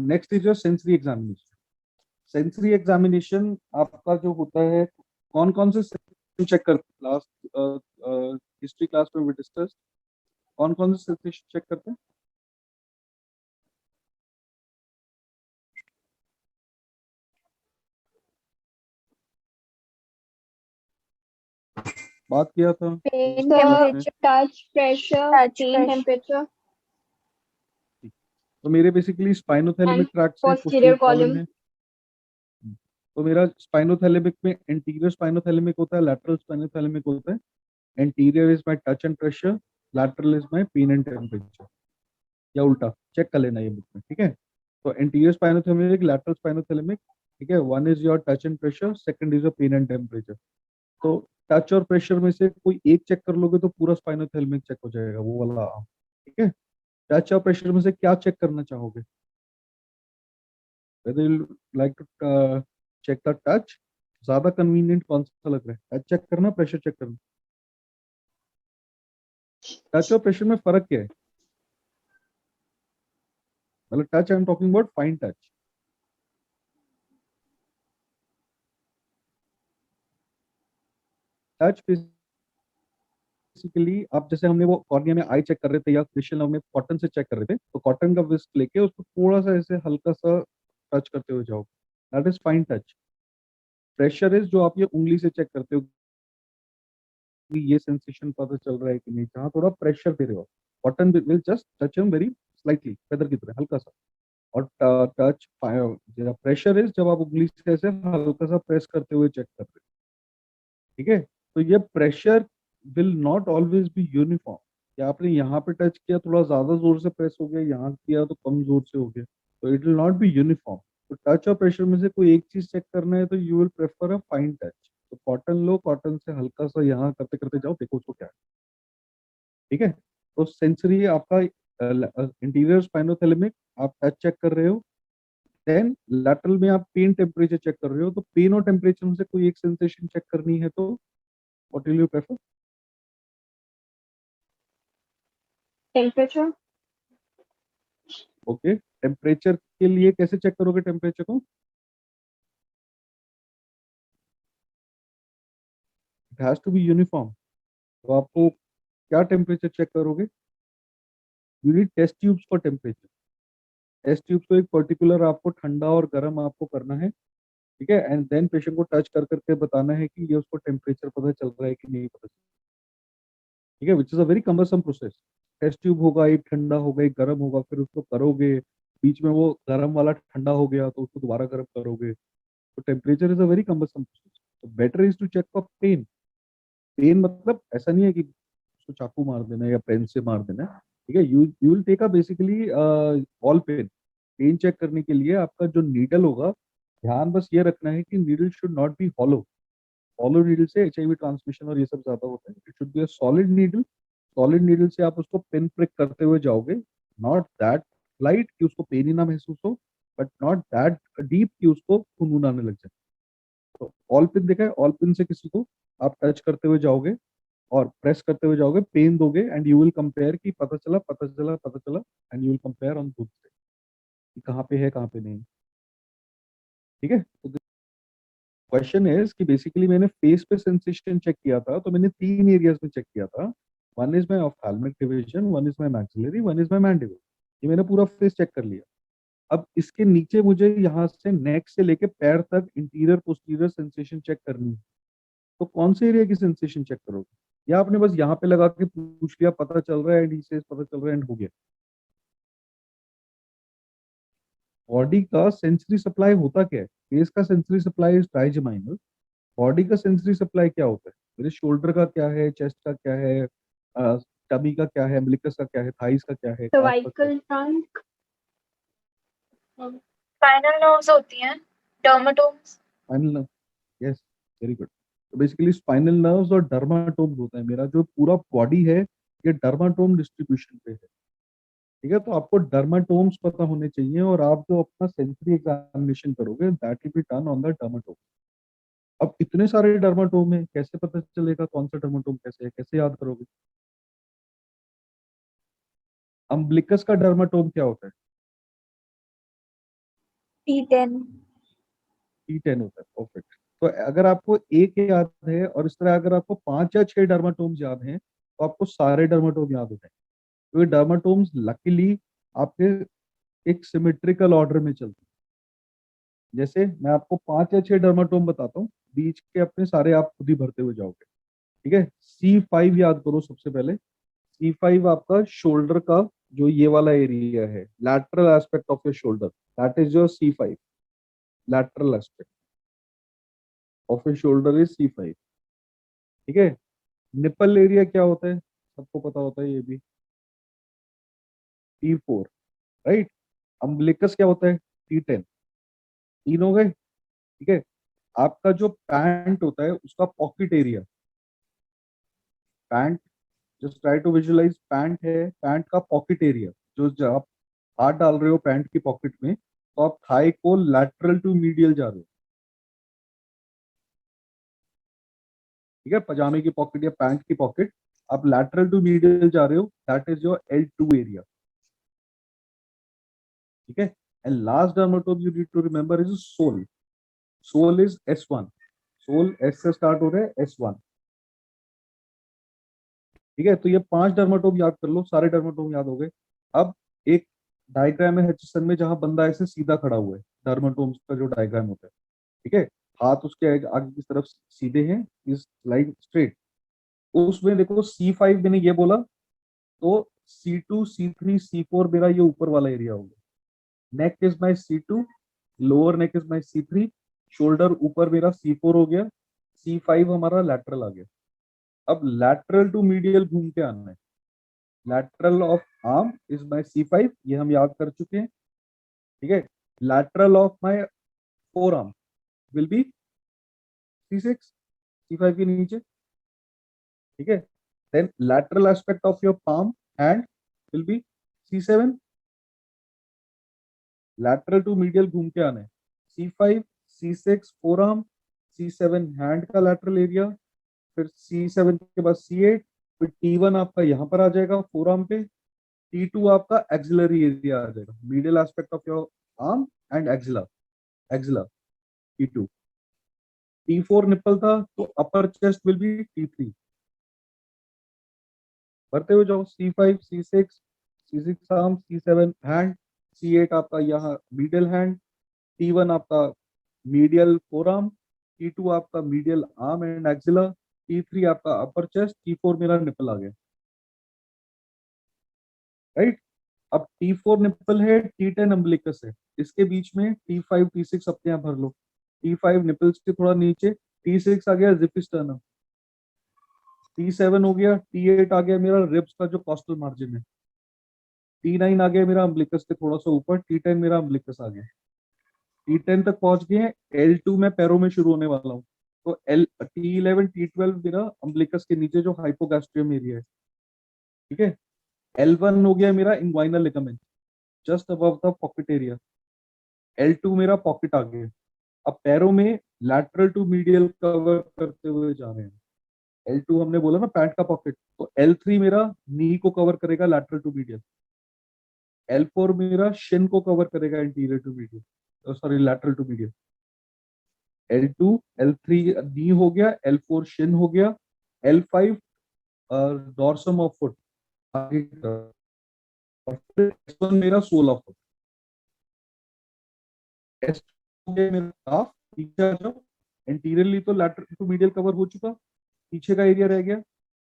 Next is your sensory examination. Sensory examination आपका जो होता है, कौन कौन से चेक करते हैं? लास्ट हिस्ट्री क्लास में भी डिस्कस, कौन कौन से सेंसेशन चेक करते हैं? बात किया था पेन, आपने? Touch, pressure, pain, temperature. तो मेरे बेसिकली स्पाइनोथैलेमिक And ट्रैक्ट से posterior पोस्टीरियर कॉलम column. है। तो मेरा स्पाइनोथैलेमिक में एंटीरियर स्पाइनोथैलेमिक होता है, लैटरल स्पाइनोथैलेमिक होता है। Anterior is my touch and pressure, lateral is my pain and temperature, या उल्टा चेक कर लेना ये बुक में, ठीक है। तो एंटीरियर स्पाइनोथैलेमिक, लैटरल स्पाइनोथैलेमिक, ठीक है। One is your touch and pressure, second is your pain and temperature. तो टच और प्रेशर में से कोई एक चेक कर लोगे तो पूरा स्पाइनोथैलेमिक चेक हो जाएगा, वो वाला, ठीक है। टच और प्रेशर में से क्या चेक करना चाहोगे? whether you like to check the touch, ज्यादा कन्वीनियंट कौन सा लग रहा है, टच चेक करना, प्रेशर चेक करना? टच और प्रेशर में फर्क क्या है? मतलब touch, I am talking about fine touch. Touch basically आप जैसे हमने वो कॉर्निया में आई चेक कर रहे थे या फेशियल नर्व में कॉटन से चेक कर रहे थे, तो कॉटन का विस्क लेके उसको थोड़ा सा ऐसे हल्का सा टच करते हुए जाओ, that is fine touch. Pressure is जो आप ये उंगली से चेक करते हो कि ये सेंसेशन पता चल रहा है कि नहीं, जहाँ थोड़ा प्रेशर दे रहे हो। Cotton will just touch him very slightly, feather की तरह हल्का सा। और टच प्रेशर इज जब आप उंगली से ऐसे हल्का सा प्रेस करते हुए चेक कर रहे हो, ठीक है। तो ये pressure will not always be uniform, कि आपने यहाँ पे टच किया थोड़ा ज्यादा जोर से प्रेस हो गया, यहाँ किया तो कम जोर से हो गया, तो it will not B uniform. तो टच और प्रेशर में से कोई एक चीज चेक करना है तो you will prefer a fine touch. तो कॉटन लो, कॉटन से हल्का सा यहाँ करते करते जाओ, देखो उसको क्या है, ठीक है। तो सेंसरी आपका इंटीरियर स्पाइनोथैलेमिक, आप टच चेक कर रहे हो। देन लैटरल में आप पेन टेम्परेचर चेक कर रहे हो, तो पेन और टेम्परेचर में से कोई एक सेंसेशन चेक करनी है तो what will you prefer? Temperature. Okay, temperature के लिए कैसे चेक करोगे टेम्परेचर को? It has to be uniform. तो आपको क्या टेम्परेचर चेक करोगे? You need test tubes for temperature. Test tubes को एक पर्टिकुलर आपको ठंडा और गर्म आपको करना है, ठीक है। एंड देन पेशेंट को टच कर करके बताना है कि ये उसको टेम्परेचर पता चल रहा है कि नहीं पता चल रहा है, ठीक है, which is a very cumbersome process. Test tube होगा, एक ठंडा होगा एक गर्म होगा, फिर उसको करोगे, बीच में वो गर्म वाला ठंडा हो गया तो उसको दोबारा गर्म करोगे। तो temperature is a very cumbersome process. तो better is to check for pain. Pain मतलब ऐसा नहीं है कि उसको चाकू मार देना है या पेन से मार देना है, ठीक है। You will take a basically all pain. Pain check करने के लिए आपका जो नीडल होगा, ध्यान बस ये रखना है कि needle should not be hollow. Hollow needle से एचआईवी ट्रांसमिशन और ये सब ज्यादा होता है। It should be a solid needle. Solid needle से आप उसको पिन प्रिक करते हुए जाओगे, नॉट दैट लाइट कि उसको पेन ही ना महसूस हो, बट नॉट दैट डीप कि उसको खून आने लग जाए। तो ऑल पिन देखा है, ऑल पिन से किसी को आप टच करते हुए जाओगे और प्रेस करते हुए जाओगे, पेन दोगे, एंड यू विल कंपेयर कि पता चला पता चला पता चला, and you will compare on both side कि कहाँ पे है कहाँ पे नहीं, ठीक है। तो क्वेश्चन इज कि बेसिकली मैंने फेस पे सेंसेशन चेक किया था, तो मैंने तीन एरियाज में चेक किया था। One is my ophthalmic division, one is my maxillary, one is my mandible. ये मैंने पूरा फेस चेक कर लिया। अब इसके नीचे मुझे यहाँ से नेक से लेके पैर तक इंटीरियर पोस्टीरियर सेंसेशन चेक करनी है। तो कौन से एरिया की सेंसेशन चेक करोगे, या आपने बस यहाँ पे लगा के पूछ लिया पता चल रहा है एंड से पता चल रहा है एंड हो गया? बॉडी का सेंसरी सप्लाई होता क्या है? फेस का sensory supply is trigeminal. Body का सेंसरी सप्लाई क्या होता है? मेरे शोल्डर का क्या है, चेस्ट का क्या है, टमी का क्या है, अम्बिलिकस का क्या है, थाइस का क्या है, calf का क्या है? Cervical trunk. स्पाइनल नर्व्स होती हैं, dermatomes. Spinal nerve, yes, very good. तो बेसिकली स्पाइनल नर्व्स और डर्माटोम होता है। मेरा जो पूरा बॉडी है ये डर्माटोम डिस्ट्रीब्यूशन पे है, ठीक है। तो आपको डर्माटोम्स पता होने चाहिए, और आप जो अपना सेंसरी एग्जामिनेशन करोगे that will be done on the dermatome. अब इतने सारे डर्माटोम है, कैसे पता चलेगा कौन सा डर्माटोम कैसे है, कैसे याद करोगे? अम्बिलिकस का डर्माटोम क्या होता है? T10. T10 होता है, परफेक्ट। तो अगर आपको एक याद है और इस तरह अगर आपको 5 या 6 डर्माटोम्स याद हैं तो आपको सारे डर्माटोम याद हो जाएंगे, क्योंकि डर्माटोम्स लकीली आपके एक सिमेट्रिकल ऑर्डर में चलते हैं। जैसे मैं आपको 5 या 6 डर्माटोम बताता हूँ, बीच के अपने सारे आप खुद ही भरते हुए जाओगे। ठीक है, C5 याद करो सबसे पहले। C5 आपका शोल्डर का जो ये वाला एरिया है, lateral aspect of your shoulder, that is your C5। Lateral aspect of your shoulder is C5। ठीक है, निपल एरिया क्या होता है, सबको पता होता है ये भी, T4, राइट। अम्बिलिकस क्या होता है, T10। तीन हो गए। ठीक है, आपका जो पैंट होता है उसका pocket area, pant, just try to visualise, pant है, पैंट का पॉकेट एरिया, जो जब आप हाथ डाल रहे हो पैंट की पॉकेट में तो आप थाई को लैटरल टू मीडियल जा रहे हो। ठीक है, पजामे की पॉकेट या पैंट की पॉकेट, आप लैटरल टू मीडियल जा रहे हो, that is your L2 area. ठीक है, and last dermatome you need to remember is sole. Sole is S1। Sole S से स्टार्ट हो रहा है, S1। ठीक है, तो ये 5 डर्मेटोम याद कर लो, सारे डर्मेटोम याद हो गए। अब एक डायग्राम है हचिसन में जहां बंदा ऐसे सीधा खड़ा हुआ है, डर्मेटोम्स का जो डायग्राम होता है। ठीक है, हाथ उसके आगे की तरफ सीधे हैं, इस लाइन स्ट्रेट। उसमें देखो C5 मैंने ये बोला, तो C2 C3 C4 मेरा ये ऊपर वाला एरिया हो गया। Neck is my C2, lower neck is my C3, shoulder ऊपर मेरा C4 हो गया, C5 हमारा लैटरल आ गया। अब लैटरल टू मीडियल घूम के आना है। Lateral of arm is my C5, ये हम याद कर चुके हैं। ठीक है, lateral of my forearm will be C6, C5 के नीचे। ठीक है, then lateral aspect of your palm hand will be C7। Lateral to medial घूम के आना है, C5 C6 forearm, C7 hand का लैटरल एरिया, फिर C7 के बाद C8, फिर T1 आपका यहाँ पर आ जाएगा फोर आर्म पे, T2 आपका एक्सिलरी एरिया आ जाएगा, medial aspect of your arm and axilla, axilla T2। T4 nipple था तो अपर चेस्ट विल बी T3। बढ़ते हुए जाओ, C5 C6 C6 arm, C7 hand, C8 आपका यहाँ मीडियल हैंड, T1 आपका मीडियल फोर आर्म, T2 आपका medial arm and axilla, T3 आपका अपर चेस्ट, T4 मेरा निपल आ गया, राइट। अब T4 निपल है, T10 अम्बिलिकस है, इसके बीच में T5 T6 अपने आप भर लो। T5 निपल्स के थोड़ा नीचे, T6 आ गया जिपिस्टर्नम, T7 हो गया, T8 आ गया मेरा रिब्स का जो कॉस्टल मार्जिन है, T9 आ गया मेरा अम्बिलिकस के थोड़ा सा ऊपर, T10 मेरा अम्बिलिकस आ गया। T10 तक पहुंच गए हैं, L2 में पैरों में शुरू होने वाला हूँ, तो T11 T12 मेरा अम्बिलिकस के नीचे जो हाइपोगैस्ट्रियम एरिया है। ठीक है, L1 हो गया मेरा inguinal ligament, just above the pocket area, L2 मेरा पॉकेट आ गया। अब पैरों में लैटरल टू मीडियल कवर करते हुए जा रहे हैं। L2 हमने बोला ना पैंट का पॉकेट, तो L3 मेरा नी को कवर करेगा लैटरल टू मीडियल, L4 मेरा शिन को कवर करेगा interior to medial, sorry lateral to medial. L2 L3 knee हो गया, L4 शिन हो गया, L5 डॉर्सम ऑफ फुट आगे की तरफ, और फिर S1 मेरा सोल ऑफ फुट, S2 हो गया मेरा काफ, पीछे आ जाओ, इंटीरियरली तो लैटरल टू मीडियल कवर हो चुका, पीछे का एरिया रह गया।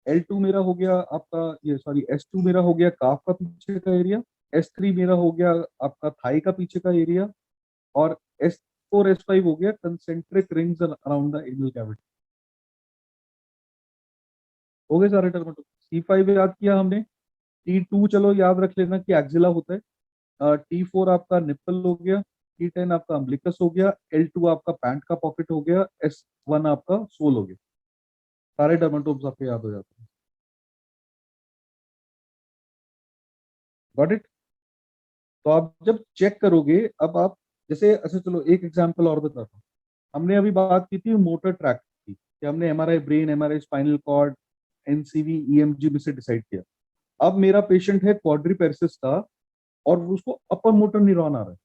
L2 मेरा हो गया आपका, ये सॉरी S2 मेरा हो गया काफ का पीछे का एरिया, S3 मेरा हो गया आपका थाई का पीछे का एरिया, और S4 S5 हो गया concentric rings around the anal cavity. हो गए सारे टर्म। C5 याद किया हमने, T2 चलो याद रख लेना कि एक्सिला होता है, T4 आपका निप्पल हो गया, T10 आपका अम्बिलिकस हो गया, L2 आपका पैंट का पॉकेट हो गया, S1 आपका सोल हो गया। सारे डर्मेटोम्स आपको याद हो जाते हैं। Got it. तो आप जब चेक करोगे, अब आप जैसे, अच्छा चलो एक एग्जांपल और बताता हूँ। हमने अभी बात की थी मोटर ट्रैक की, कि हमने MRI brain, MRI spinal cord, NCV EMG में से डिसाइड किया। अब मेरा पेशेंट है क्वाड्रिपेरसिस का, और उसको अपर मोटर न्यूरॉन आ रहा है।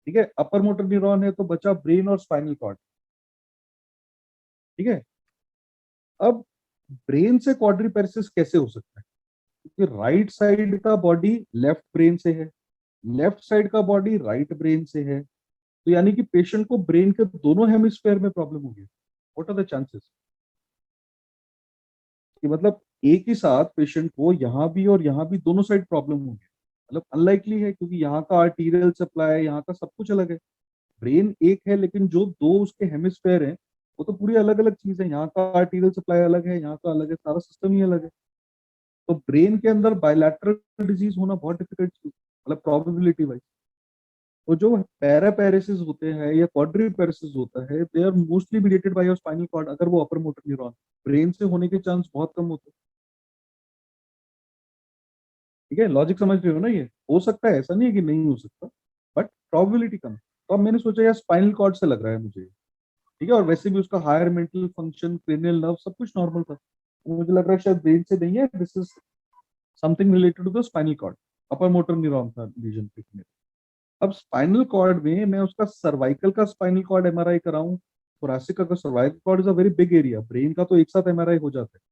ठीक है, अपर मोटर न्यूरॉन है तो बचा ब्रेन और स्पाइनल कॉर्ड। ठीक है, अब ब्रेन से क्वाड्रिपेरेसिस कैसे हो सकता है? क्योंकि राइट साइड का बॉडी लेफ्ट ब्रेन से है, लेफ्ट साइड का बॉडी राइट ब्रेन से है, तो यानी कि पेशेंट को ब्रेन के दोनों हेमिस्फेयर में प्रॉब्लम होगी। व्हाट आर द चांसेस कि मतलब एक ही साथ पेशेंट को यहाँ भी और यहाँ भी दोनों साइड प्रॉब्लम होगी? मतलब अनलाइकली है, क्योंकि यहाँ का आर्टीरियल सप्लाई है, यहाँ का सब कुछ अलग है। ब्रेन एक है लेकिन जो दो उसके हेमिस्फेयर हैं वो तो पूरी अलग अलग चीज है। यहाँ का आर्टीरियल सप्लाई अलग है, यहाँ का अलग है, सारा सिस्टम ही अलग है। तो ब्रेन के अंदर बायलैटरल डिजीज होना बहुत डिफिकल्ट, मतलब प्रोबेबिलिटी वाइज। तो जो पैरापेरेसिस होते हैं या क्वाड्रिपेरेसिस होता है, they are mostly mediated by your spinal cord. अगर वो अपर मोटर न्यूरॉन, ब्रेन से होने के चांस बहुत कम होते हैं। ठीक है, लॉजिक समझ रहे हो ना? ये हो सकता है, ऐसा नहीं है कि नहीं हो सकता, बट प्रोबेबिलिटी कम। तो अब मैंने सोचा यार स्पाइनल कॉर्ड से लग रहा है मुझे। ठीक है, और वैसे भी उसका higher mental function, cranial nerve सब कुछ नॉर्मल था, तो मुझे लग रहा है शायद ब्रेन से नहीं है, this is something related to the spinal cord. Upper motor neuron था लीजन पे। अब स्पाइनल कॉर्ड में मैं उसका सर्वाइकल का स्पाइनल कॉर्ड एमआरआई कराऊं, थोरैसिक का cervical cord is a very big area, brain का तो एक साथ एमआरआई हो जाता है,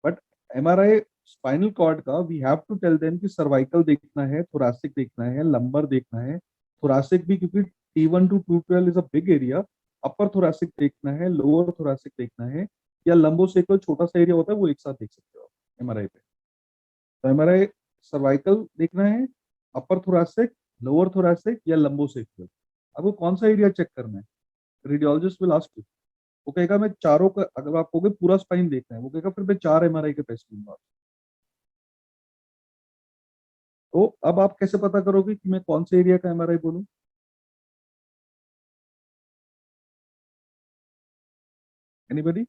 बट एमआरआई स्पाइनल कॉर्ड का we have to tell them कि सर्वाइकल देखना है, थोरैसिक देखना है, लंबर देखना है। थोरैसिक भी क्योंकि T1 to T12 is a big area, upper thoracic देखना है, लोअर थोरैसिक देखना है, या लंबोसेकल छोटा सा एरिया होता है वो एक साथ देख सकते हो एमआरआई पे। तो एमआरआई सर्वाइकल देखना है, अपर थोरैसिक, लोअर थोरैसिक या लंबोसेक्युलर। आपको कौन सा एरिया चेक करना है? Radiologist will ask you. वो कहेगा मैं चारों का, अगर आप कहोगे पूरा स्पाइन देखना है, वो कहेगा फिर मैं 4 एमआरआई के टेस्ट लूंगा। तो अब आप कैसे पता करोगे कि मैं कौन से एरिया का एमआरआई बोलूं? एनीबडी?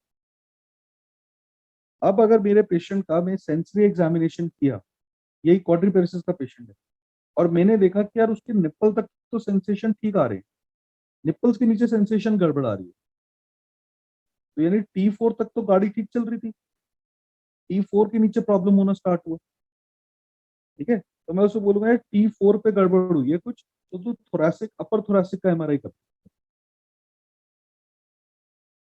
अब अगर मेरे पेशेंट का मैं सेंसरी एग्जामिनेशन किया, यही क्वाड्रिपेरेसिस का पेशेंट है, और मैंने देखा कि यार उसके निप्पल तक तो सेंसेशन ठीक आ रहे हैं, निप्पल्स के नीचे सेंसेशन गड़बड़ आ रही है, तो यानी T4 तक तो गाड़ी ठीक चल रही थी, T4 के नीचे प्रॉब्लम होना स्टार्ट हुआ। ठीक है, तो मैं उसको बोलूंगा यार T4 पे गड़बड़ हुई है कुछ, तो तू थोरैसिक, अपर थोरैसिक का एमआरआई कर।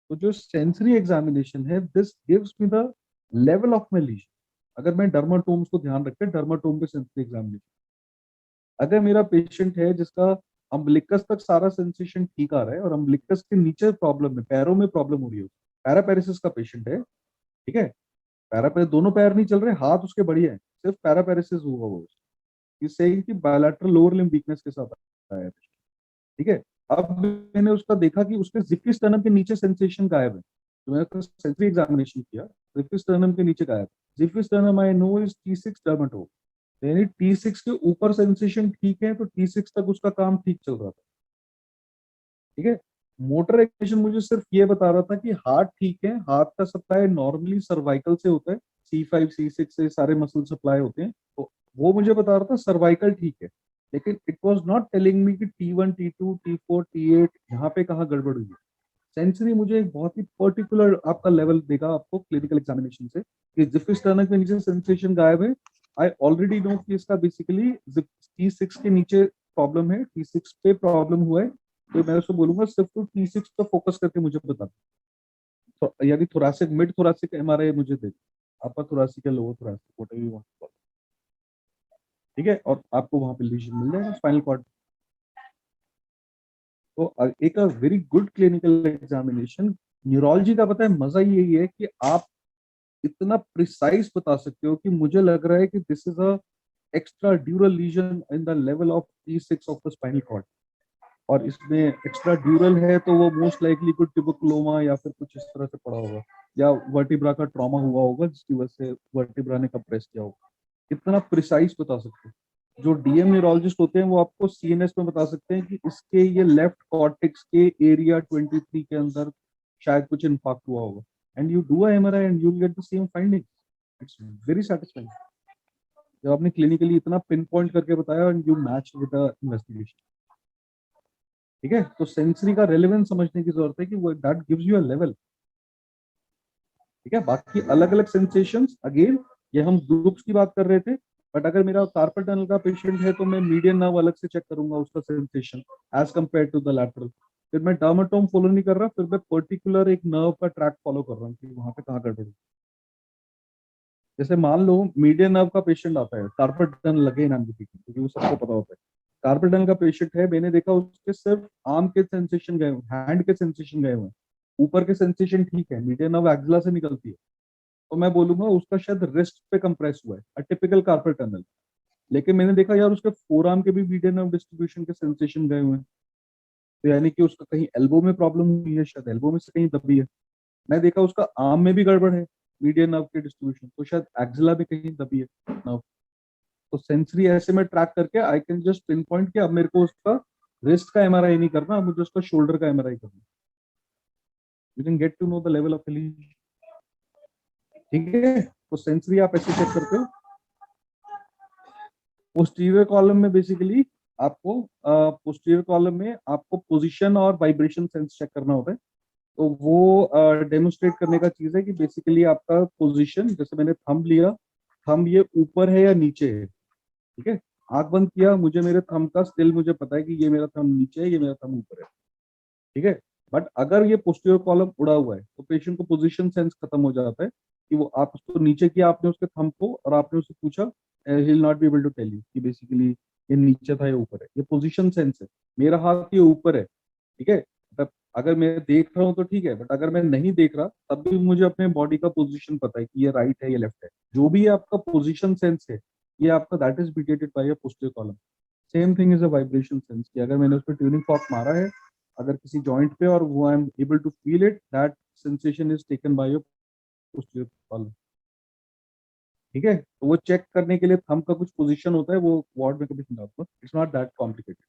तो जो सेंसरी एग्जामिनेशन है, this gives me the level of my lesion. अगर मैं डर्माटोम्स को ध्यान रखते हैं, डर्माटोम पे सेंसरी एग्जामिनेशन, अगर मेरा पेशेंट है जिसका अम्बलिकस तक सारा सेंसेशन ठीक आ रहा है और अम्बलिकस के नीचे प्रॉब्लम है, पैरों में प्रॉब्लम हो रही है, पैरापेरेसिस का पेशेंट है। ठीक है, पैरा दोनों पैर नहीं चल रहे, हाथ उसके बढ़िया है, सिर्फ पैरापेरेसिस हुआ वो, इससे कि बायलैटरल लोअर लिम्ब वीकनेस के साथ आया है। ठीक है, अब मैंने उसका देखा कि उसके जिफी स्टर्नम के नीचे सेंसेशन गायब है, तो मैंने उसका सेंसरी एग्जामिनेशन किया, जिफी स्टर्नम के नीचे गायब। Zifi sternum I know is T6 dermatome, यानी T6 के ऊपर सेंसेशन ठीक है, तो T6 तक उसका काम ठीक चल रहा था। ठीक है, मोटर एक्शन मुझे सिर्फ ये बता रहा था कि हार्ट ठीक है, हार्ट का सप्लाई नॉर्मली सर्वाइकल से होता है, C5 C6 से सारे मसल सप्लाई होते हैं, तो वो मुझे बता रहा था सर्वाइकल ठीक है। लेकिन it was not telling me कि T1 T2 T4 T8 यहाँ पे कहाँ गड़बड़ हुई है। सेंसरी मुझे एक बहुत ही पर्टिकुलर आपका लेवल देगा आपको क्लिनिकल एग्जामिनेशन से, कि जिफिस टर्नर के नीचे सेंसेशन गायब है। आई ऑलरेडी नो कि इसका बेसिकली T6 के नीचे प्रॉब्लम है, T6 पे प्रॉब्लम हुआ है, तो मैं उसको बोलूंगा सिर्फ तो T6 पे फोकस करके मुझे बता, तो यानी थोरासिक, मिड थोरासिक एमआरआई मुझे दे, अपर थोरासिक या lower thoracic whatever you want. ठीक है, और आपको वहां पे लीजन मिल जाएगा स्पाइनल कॉर्ड। तो एक very good clinical examination. Neurology का पता है मजा ही यही है कि आप इतना प्रिसाइज बता सकते हो कि मुझे लग रहा है कि this is a extra dural lesion in the level of T6 of the spinal cord, और इसमें एक्स्ट्रा ड्यूरल है तो वो मोस्ट लाइकली कुछ ट्यूबरकुलोमा या फिर कुछ इस तरह से पड़ा होगा, या वर्टिब्रा का ट्रॉमा हुआ होगा जिसकी वजह से वर्टिब्रा ने कंप्रेस किया होगा। इतना प्रिसाइज बता सकते हैं। जो डीएम न्यूरोलॉजिस्ट होते हैं वो आपको सीएनएस में बता सकते हैं कि इसके ये लेफ्ट कॉर्टेक्स के एरिया 23 के अंदर शायद कुछ इन्फाक्ट हुआ होगा, and you do a MRI and you get the same finding. It's very satisfying जब आपने क्लिनिकली इतना पिन पॉइंट करके बताया and you match with the investigation. ठीक है, तो सेंसरी का रेलेवेंस समझने की जरूरत है कि वो that gives you a level. ठीक है, बाकी अलग अलग सेंसेशंस, अगेन ये हम ग्रुप्स की बात कर रहे थे, बट अगर मेरा कार्पल टनल का पेशेंट है तो मैं मीडियन नर्व अलग से चेक करूंगा उसका sensation as compared to the lateral. फिर मैं डर्माटोम फॉलो नहीं कर रहा, फिर मैं पर्टिकुलर एक नर्व का ट्रैक फॉलो कर रहा हूँ कि वहां पे कहाँ गड़बड़ है। जैसे मान लो मीडियन नर्व का पेशेंट आता है, कार्पल टनल लगे ना क्योंकि वो सबको पता होता है। कार्पल टनल का पेशेंट है, मैंने देखा उसके सिर्फ आर्म के सेंसेशन गए हुए, हैंड के सेंसेशन गए हुए हैं, ऊपर के सेंसेशन ठीक है, मीडियन नर्व एक्सिला से निकलती है, तो मैं बोलूंगा उसका शायद रिस्ट पे कंप्रेस हुआ है, अटिपिकल कार्पल टनल। लेकिन मैंने देखा यार उसके फोर आर्म के भी मीडियन नर्व डिस्ट्रीब्यूशन के सेंसेशन गए हुए हैं, तो यानी कि उसका कहीं एल्बो में प्रॉब्लम हुई है, शायद एल्बो में से कहीं दबी है। मैं देखा उसका आर्म में भी गड़बड़ है मीडियन नर्व के डिस्ट्रीब्यूशन, तो शायद एक्सिला में कहीं दबी है नर्व। तो सेंसरी ऐसे में ट्रैक करके I can just pin point कि अब मेरे को उसका रिस्ट का एमआरआई नहीं करना, मुझे उसका शोल्डर का एमआरआई करना। You can get to know the level of lesion. ठीक है, तो सेंसरी आप ऐसे चेक करते हो। पोस्टीरियर कॉलम में बेसिकली आपको पोस्टीरियर कॉलम में आपको पोजीशन और वाइब्रेशन सेंस चेक करना होता है। तो वो डेमोन्स्ट्रेट करने का चीज है कि बेसिकली आपका पोजीशन, जैसे मैंने थंब लिया, थंब ये ऊपर है या नीचे है, ठीक है, आंख बंद किया, मुझे मेरे थंब का स्टिल मुझे पता है कि ये मेरा थंब नीचे है, ये मेरा थंब ऊपर है, ठीक है। बट अगर ये पोस्टीरियर कॉलम उड़ा हुआ है तो पेशेंट को पोजीशन सेंस खत्म हो जाता है कि वो आप उसको नीचे किया आपने उसके थंब को और आपने उससे पूछा, he will not be able to tell you कि बेसिकली ये नीचे था या ऊपर है। ये पोजीशन सेंस है, मेरा हाथ ये ऊपर है, ठीक है। बट अगर मैं देख रहा हूँ तो ठीक है, बट अगर मैं नहीं देख रहा तब भी मुझे अपने बॉडी का पोजीशन पता है कि ये राइट है, ये लेफ्ट है। जो भी आपका पोजीशन सेंस है ये आपका that is mediated by your posterior column. Same thing is a vibration sense कि अगर मैंने उस पर ट्यूनिंग फॉर्क मारा है अगर किसी जॉइंट पे और वो I am able to feel it, that sensation is taken by your posterior column. ठीक है, तो वो चेक करने के लिए थंब का कुछ पोजीशन होता है, वो वार्ड में कभी समझाता हूँ, इट्स नॉट दैट कॉम्प्लिकेटेड।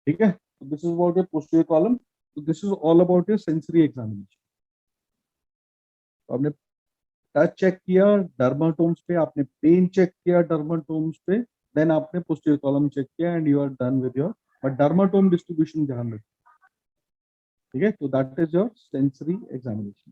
ठीक है, तो this is about your posterior column, तो this is all about your sensory examination. तो आपने टच चेक किया डर्माटोम्स पे, आपने पेन चेक किया डर्माटोम्स पे, देन आपने पोस्टीरियर कॉलम चेक किया and you are done with your, but dermatome distribution ध्यान रखिए। ठीक है, तो that is your sensory examination.